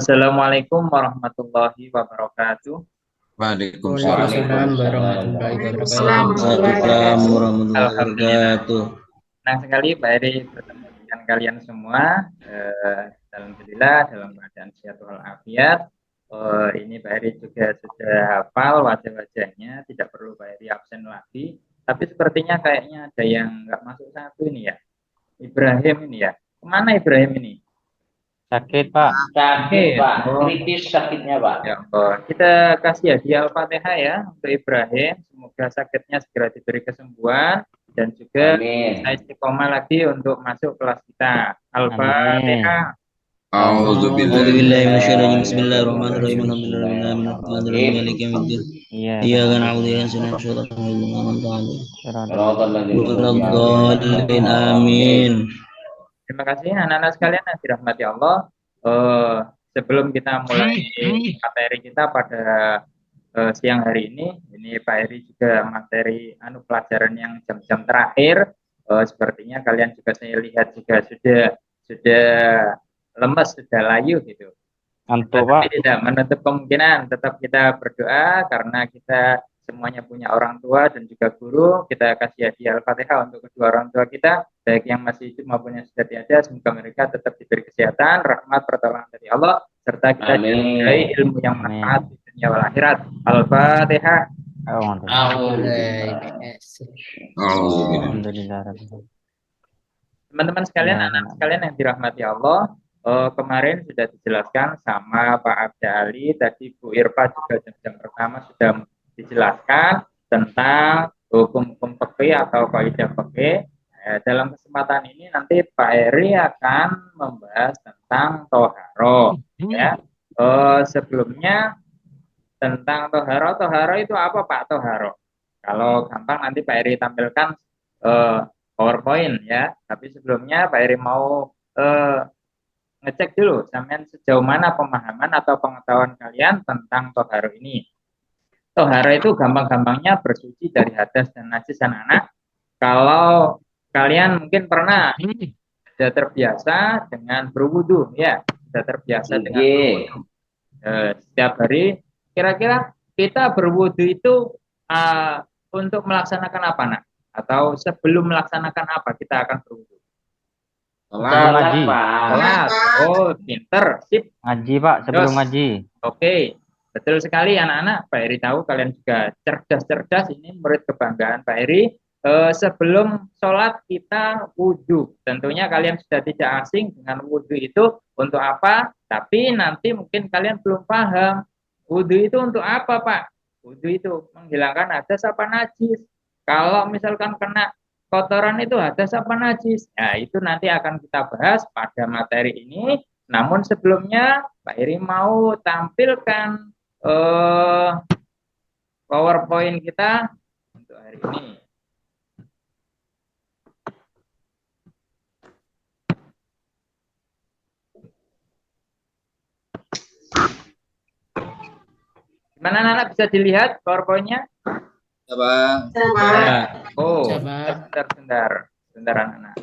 Assalamualaikum warahmatullahi wabarakatuh. Waalaikumsalam Waalaikumsalam warahmatullahi warahmatullahi wabarakatuh. Alhamdulillah. wabarakatuh. Senang sekali Pak Eri bertemu dengan kalian semua. Alhamdulillah dalam keadaan sehat walafiat. Ini Pak Eri juga sudah hafal wajah-wajahnya, tidak perlu Pak Eri absen lagi. Tapi sepertinya kayaknya ada yang nggak masuk satu ini ya. Ibrahim ini ya. Kemana Ibrahim ini? Sakit, Pak. Sakit, Pak. Oh, Kritis sakitnya, Pak. ya Allah. Kita kasih hadiah Al-Fatihah ya untuk Ibrahim. Semoga sakitnya segera diberi kesembuhan dan juga Amin. saya istiqomah lagi untuk masuk kelas kita. Al-Fatihah. A'udzubillahi minasyaitonir rajim. Bismillahirrahmanirrahim. Alhamdulillahirabbil maliki yaumiddin. Iya. Iyyaka na'budu wa iyyaka nasta'in. Shiratal ladzina Waladdallin. Amin. Terima kasih anak-anak sekalian yang dirahmati Allah. Sebelum kita mulai materi kita pada siang hari ini Pak Eri juga materi pelajaran yang jam-jam terakhir. Sepertinya kalian juga saya lihat juga sudah lemes, sudah layu gitu. Ngantuk, Tapi Pak. tidak menutup kemungkinan, tetap kita berdoa karena kita semuanya punya orang tua dan juga guru. Kita kasih hadiah Al-Fatihah untuk kedua orang tua kita, baik yang masih hidup maupun yang sudah tiada. Semoga mereka tetap diberi kesehatan, rahmat, pertolongan dari Allah, serta kita diberi ilmu yang bermanfaat di dunia wal akhirat. Al-Fatihah. Alhamdulillah. Teman-teman sekalian, anak sekalian yang dirahmati Allah, kemarin sudah dijelaskan sama Pak Abda Ali, tadi Bu Irfa juga jam pertama sudah dijelaskan tentang hukum-hukum fikih atau kaidah fikih. Dalam kesempatan ini nanti Pak Eri akan membahas tentang toharo. Ya. Sebelumnya tentang toharo itu apa Pak Toharo? Kalau gampang nanti Pak Eri tampilkan PowerPoint ya. Tapi sebelumnya Pak Eri mau ngecek dulu sampean sejauh mana pemahaman atau pengetahuan kalian tentang toharo ini. Toharo itu gampang-gampangnya bersuci dari hadas dan najis anak-anak. Kalau kalian mungkin pernah sudah terbiasa dengan berwudu ya, sudah terbiasa dengan berwudu. Setiap hari kira-kira kita berwudu itu untuk melaksanakan apa nak? Atau sebelum melaksanakan apa kita akan berwudu? Sebelum ngaji. Sholat. Oh, pinter, sip. Ngaji, Pak, sebelum ngaji. Oke, betul sekali anak-anak. Pak Eri tahu kalian juga cerdas-cerdas. Ini murid kebanggaan Pak Eri. Sebelum sholat kita wudhu. Tentunya kalian sudah tidak asing dengan wudhu itu untuk apa. Tapi nanti mungkin kalian belum paham. Wudhu itu untuk apa Pak? Wudhu itu menghilangkan hadas apa najis. Kalau misalkan kena kotoran itu hadas apa najis. Nah, itu nanti akan kita bahas pada materi ini. Namun sebelumnya Pak Eri mau tampilkan PowerPoint kita untuk hari ini. Gimana anak bisa dilihat PowerPoint-nya? Ya, Bang. Oh, sebentar anak-anak.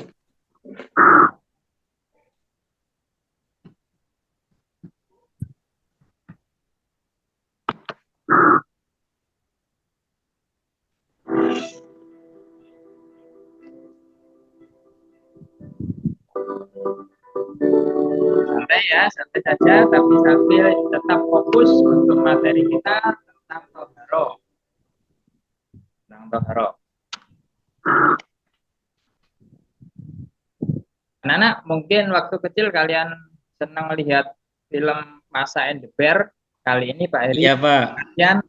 Santai ya, santai saja, tapi sambil tetap fokus untuk materi kita tentang toharo. Anak-anak, mungkin waktu kecil kalian senang melihat film Masa and the Bear. Kali ini Pak Eri, Iya, Pak. Kalian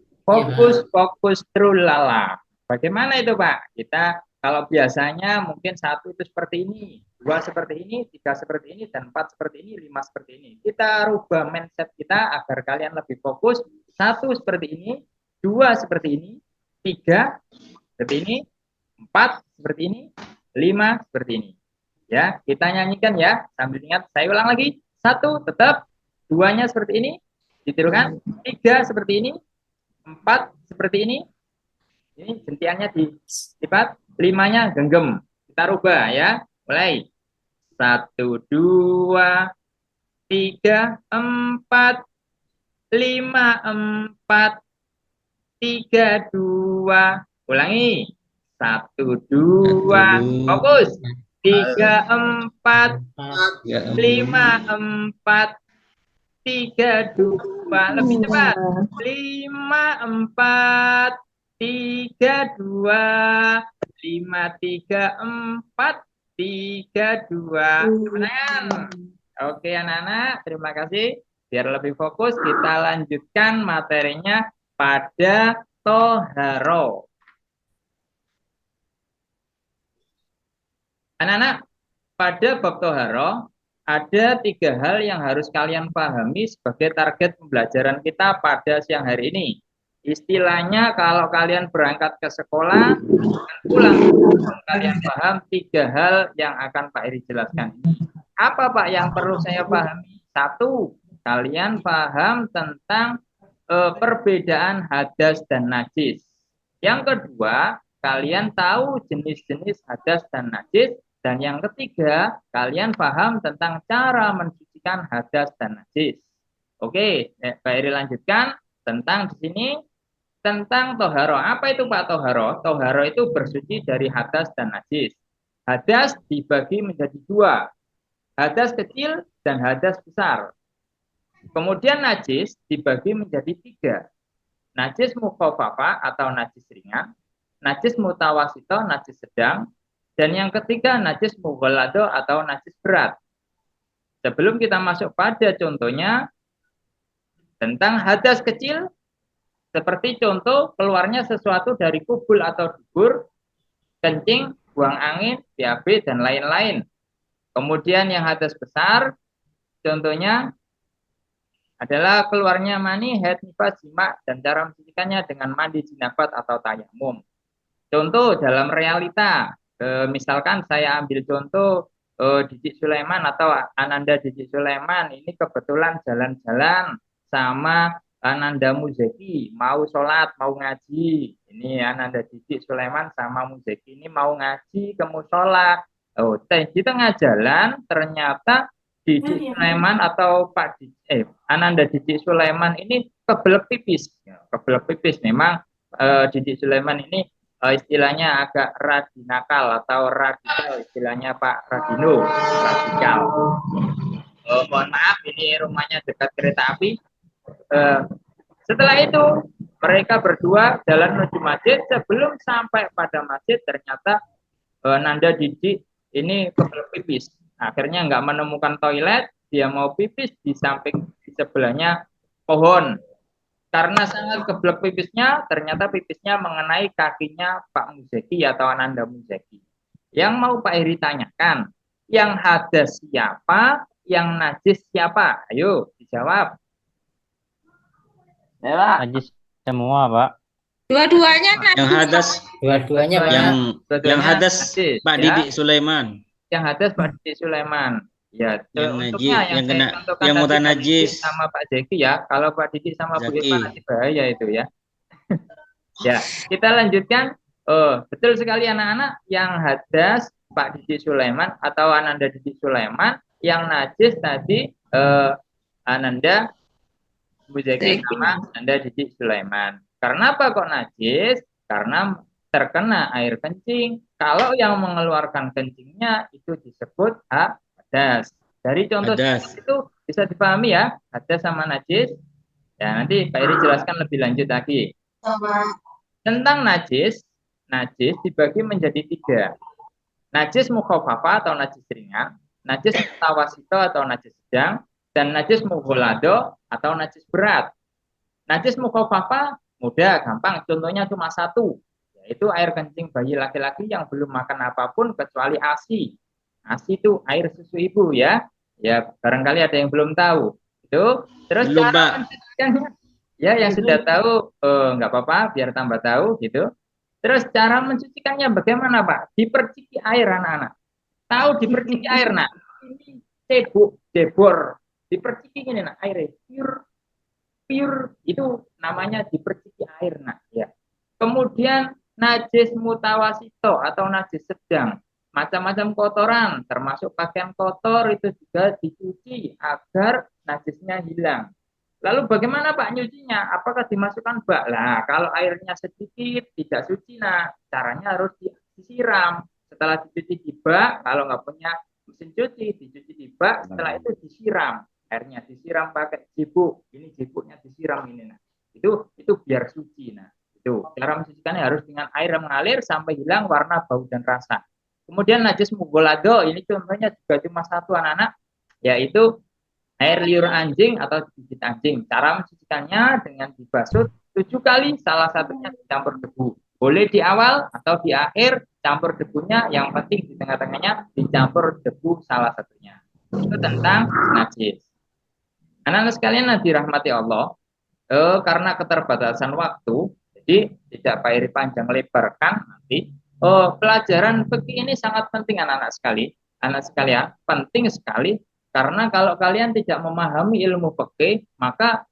fokus trulala. Bagaimana itu Pak? Kita kalau biasanya mungkin satu itu seperti ini, dua seperti ini, tiga seperti ini, dan empat seperti ini, lima seperti ini. Kita rubah mindset kita agar kalian lebih fokus. Satu seperti ini, dua seperti ini, tiga seperti ini, empat seperti ini, lima seperti ini. Ya, kita nyanyikan ya sambil ingat. Saya ulang lagi. Satu tetap, duanya seperti ini, ditirukan. Tiga seperti ini, empat seperti ini. Ini gentiannya dilipat, limanya genggam. Kita rubah ya. Mulai. Satu, dua, 3, 4, 5, 4, 3, 2. Ulangi. 1, 2. Fokus. 3, 4, 5, 4, 3, 2. Lebih cepat. 5, 4, 3, 2. 5, 3, 4, 3, 2. Kemenangan. Oke anak-anak, terima kasih. Biar lebih fokus, kita lanjutkan materinya pada toharo. Anak-anak, pada bab toharo, ada 3 hal yang harus kalian pahami sebagai target pembelajaran kita pada siang hari ini. Istilahnya kalau kalian berangkat ke sekolah, pulang kalian paham 3 hal yang akan Pak Eri jelaskan. Apa Pak yang perlu saya pahami? 1, kalian paham tentang perbedaan hadas dan najis. Yang kedua, kalian tahu jenis-jenis hadas dan najis. Dan yang ketiga, kalian paham tentang cara mensucikan hadas dan najis. Oke, Pak Eri lanjutkan tentang di sini tentang toharo. Apa itu Pak toharo? Toharo itu bersuci dari hadas dan najis. Hadas dibagi menjadi 2, hadas kecil dan hadas besar. Kemudian najis dibagi menjadi 3, najis mukhafafah atau najis ringan, najis mutawasito, najis sedang, dan yang ketiga najis mughalladho atau najis berat. Sebelum kita masuk pada contohnya tentang hadas kecil, seperti contoh keluarnya sesuatu dari kubul atau dubur, kencing, buang angin, BAB, dan lain-lain. Kemudian yang hadas besar, contohnya adalah keluarnya mani, haid, nifas, jima, dan cara mensucikannya dengan mandi jinabat atau tayamum. Contoh dalam realita, misalkan saya ambil contoh Didik Sulaiman atau Ananda Didik Sulaiman, ini kebetulan jalan-jalan sama Ananda Muzeki, mau sholat, mau ngaji. Ini Ananda Didik Sulaiman sama Muzeki ini mau ngaji ke musola. Oh, di tengah jalan ternyata Didik Sulaiman atau Ananda Didik Sulaiman ini kebelet pipis. Kebelet pipis memang Didik Sulaiman ini istilahnya agak radinakal atau radikal, istilahnya Pak Radino, radikal. Mohon maaf, ini rumahnya dekat kereta api. Setelah itu mereka berdua jalan menuju masjid. Sebelum sampai pada masjid ternyata Nanda Didik ini kebelet pipis. Akhirnya nggak menemukan toilet, dia mau pipis di samping di sebelahnya pohon. Karena sangat kebelet pipisnya, ternyata pipisnya mengenai kakinya Pak Muzeki atau Ananda Muzeki. Yang mau Pak Eri tanyakan, yang hadas siapa, yang najis siapa? Ayo dijawab. Ya, Pak. Najis semua, Pak. Dua-duanya Yang hadas, Dua-duanya yang hadas najis, Pak ya. Didik Sulaiman. Yang hadas Pak Didik Sulaiman. Ya, Yang untuknya najis, yang saya kena, contohkan yang tadi mutan Pak Didik najis. sama Pak Zeki ya. Kalau Pak Didik sama Bu Zaki. Irma nanti bahaya itu ya. Ya, kita lanjutkan. Oh, betul sekali anak-anak, yang hadas Pak Didik Sulaiman atau Ananda Didik Sulaiman, yang najis tadi Ananda Muzeki sama Ananda Didik Sulaiman. Karena apa kok najis? Karena terkena air kencing. Kalau yang mengeluarkan kencingnya itu disebut hadas. Dari contoh Hadas. itu bisa dipahami ya, hadas sama najis. Ya, nanti Pak Iri jelaskan lebih lanjut lagi. Tentang najis, najis dibagi menjadi 3. Najis mukhafafah atau najis ringan, najis mutawasito atau najis sedang, dan najis mughalladho atau najis berat. Najis mukhafafah mudah, gampang. Contohnya cuma 1, yaitu air kencing bayi laki-laki yang belum makan apapun kecuali ASI. ASI itu air susu ibu ya. Ya, barangkali ada yang belum tahu. Itu. Terus Belum, cara Pak. mensucikannya, ya yang sudah tahu nggak apa-apa, biar tambah tahu gitu. Terus cara mensucikannya bagaimana Pak? Diperciki air anak-anak. Tahu diperciki air nak? Ini cebok, debor. Diperciki ini nak, airnya pure itu namanya diperciki air nak ya. Kemudian najis mutawasito atau najis sedang. macam-macam kotoran, termasuk pakaian kotor itu juga dicuci agar najisnya hilang. Lalu bagaimana Pak nyucinya? Apakah dimasukkan bak? Lah, kalau airnya sedikit, tidak suci, nah caranya harus disiram. Setelah dicuci di bak, kalau nggak punya mesin cuci, dicuci di bak, setelah itu disiram. Airnya disiram pakai jibuk. Ini jibuknya disiram ini. Nah, itu biar suci. Nah, itu cara mencucikannya harus dengan air yang mengalir sampai hilang warna, bau dan rasa. Kemudian najis mugolado, ini contohnya juga cuma satu anak-anak, yaitu air liur anjing atau digigit anjing. Cara mencucikannya dengan dibasuh 7 kali, salah satunya dicampur debu. Boleh di awal atau di akhir, campur debunya, yang penting di tengah-tengahnya dicampur debu salah satunya. Itu tentang najis. Anak-anak sekalian yang dirahmati Allah, karena keterbatasan waktu, jadi tidak Pak Iri panjang lebarkan nanti. Pelajaran fikih ini sangat penting anak-anak sekalian, penting sekali karena kalau kalian tidak memahami ilmu fikih maka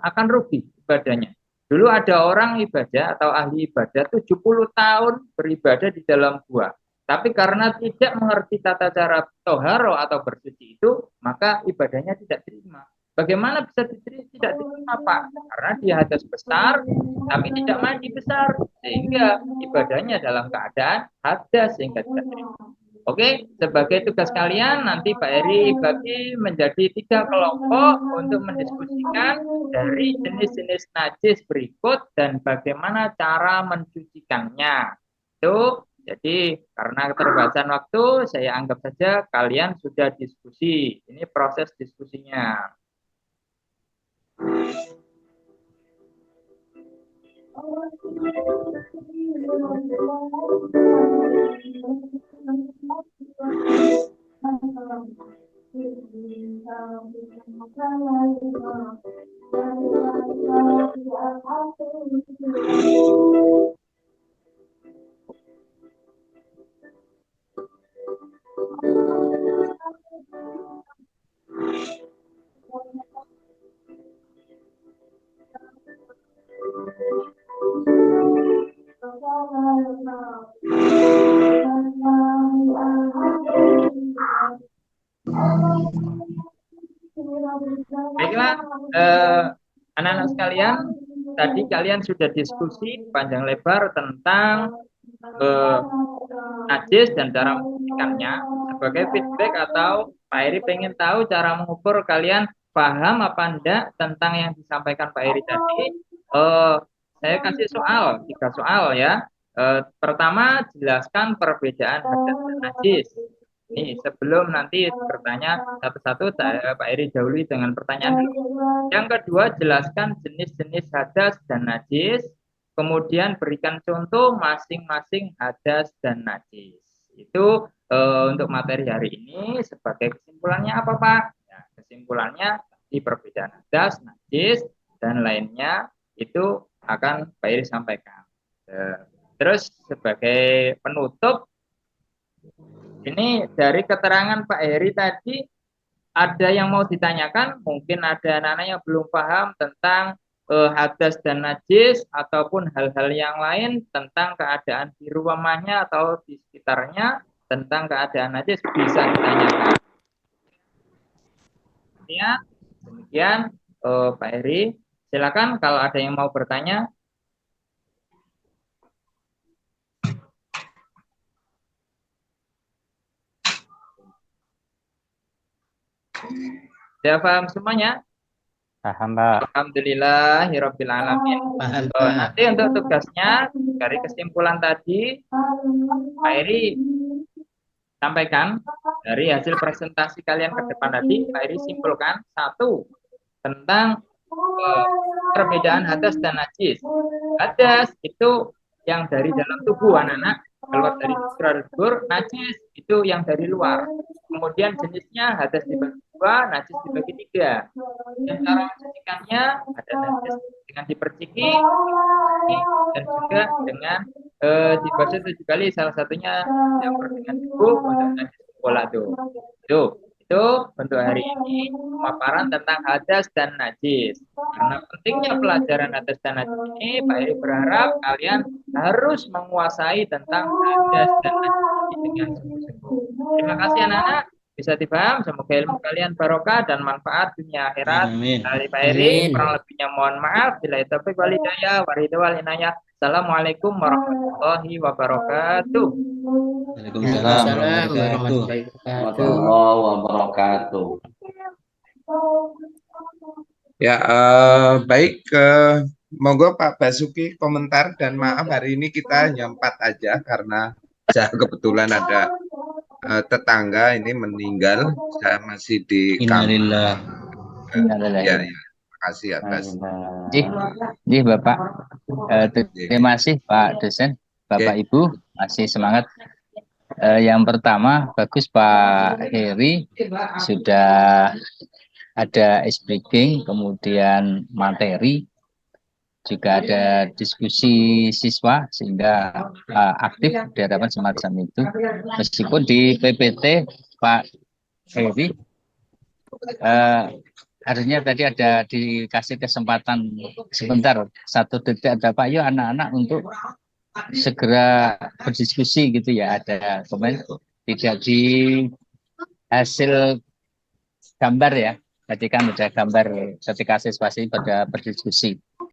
akan rugi ibadahnya. Dulu ada orang ibadah atau ahli ibadah 70 tahun beribadah di dalam gua. Tapi karena tidak mengerti tata cara toharo atau bersuci itu, maka ibadahnya tidak terima. Bagaimana bisa tidak diterima Pak? Karena dia hadas besar, tapi tidak mandi besar, sehingga ibadahnya dalam keadaan hadas sehingga tidak terima. Oke, sebagai tugas kalian nanti Pak Eri bagi menjadi 3 kelompok untuk mendiskusikan dari jenis-jenis najis berikut dan bagaimana cara mencucikannya. Itu jadi karena keterbatasan waktu, saya anggap saja kalian sudah diskusi. Ini proses diskusinya. Baiklah, anak-anak sekalian, tadi kalian sudah diskusi panjang lebar tentang najis dan cara mencucikannya. Sebagai feedback atau Pak Eri pengen tahu cara mengukur kalian paham apa enggak tentang yang disampaikan Pak Eri tadi. Saya kasih 3 soal ya. Pertama, jelaskan perbedaan hadas dan najis. Nih, sebelum nanti bertanya satu-satu, Pak Eri dahului dengan pertanyaan dulu. Yang kedua, jelaskan jenis-jenis hadas dan najis. Kemudian berikan contoh masing-masing hadas dan najis. Itu untuk materi hari ini. Sebagai kesimpulannya apa, Pak? Ya, kesimpulannya di perbedaan hadas, najis, dan lainnya itu akan Pak Eri sampaikan. Terus sebagai penutup, ini dari keterangan Pak Heri tadi, ada yang mau ditanyakan? Mungkin ada anak-anak yang belum paham tentang hadas dan najis, ataupun hal-hal yang lain tentang keadaan di rumahnya atau di sekitarnya, tentang keadaan najis, bisa ditanyakan. Ya, demikian Pak Heri. Silakan kalau ada yang mau bertanya. Sudah paham semuanya? Paham, Pak. Alhamdulillahirabbil alamin. Nanti untuk tugasnya dari kesimpulan tadi, Pak Eri sampaikan dari hasil presentasi kalian ke depan tadi, Pak Eri simpulkan 1 tentang perbedaan hadas dan najis. Hadas itu yang dari dalam tubuh anak-anak, keluar dari dubur, najis itu yang dari luar. Kemudian jenisnya hadas dibagi 2, najis dibagi 3. Dan cara mencucikannya ada najis dengan diperciki dan juga dengan dibasuh 7 kali, salah satunya yang dengan debu untuk najis kolado. Itu untuk hari ini pemaparan tentang hadas dan najis. Karena pentingnya pelajaran hadas dan najis ini, Pak Eri berharap kalian harus menguasai tentang hadas dan najis. dengan sungguh-sungguh. Terima kasih anak-anak, bisa dipaham. Semoga ilmu kalian barokah dan manfaat dunia akhirat. Amin. Dari Pak Eri, Amin. kurang lebihnya mohon maaf. Bila itu wal hidayah, wal inayah. Assalamualaikum warahmatullahi wabarakatuh. Waalaikumsalam Waalaikumsalam warahmatullahi wabarakatuh. warahmatullahi wabarakatuh. Warahmatullahi wabarakatuh. Ya, baik. Monggo Pak Basuki komentar, dan maaf hari ini kita hanya 4 aja karena saya kebetulan ada tetangga ini meninggal. Saya masih di Innalillah. Ya, terima kasih atas. Jih, Bapak. Terima kasih Pak dosen, Bapak Ibu, masih semangat. Yang pertama, bagus Pak Heri sudah ada ice breaking, kemudian materi, juga ada diskusi siswa sehingga aktif di hadapan semacam itu. Meskipun di PPT Pak Heri harusnya tadi ada dikasih kesempatan sebentar, 1 detik ada Pak, yuk anak-anak untuk segera berdiskusi gitu ya, ada komen tidak di hasil gambar ya, tadi kan ada gambar ketika siswa pada berdiskusi.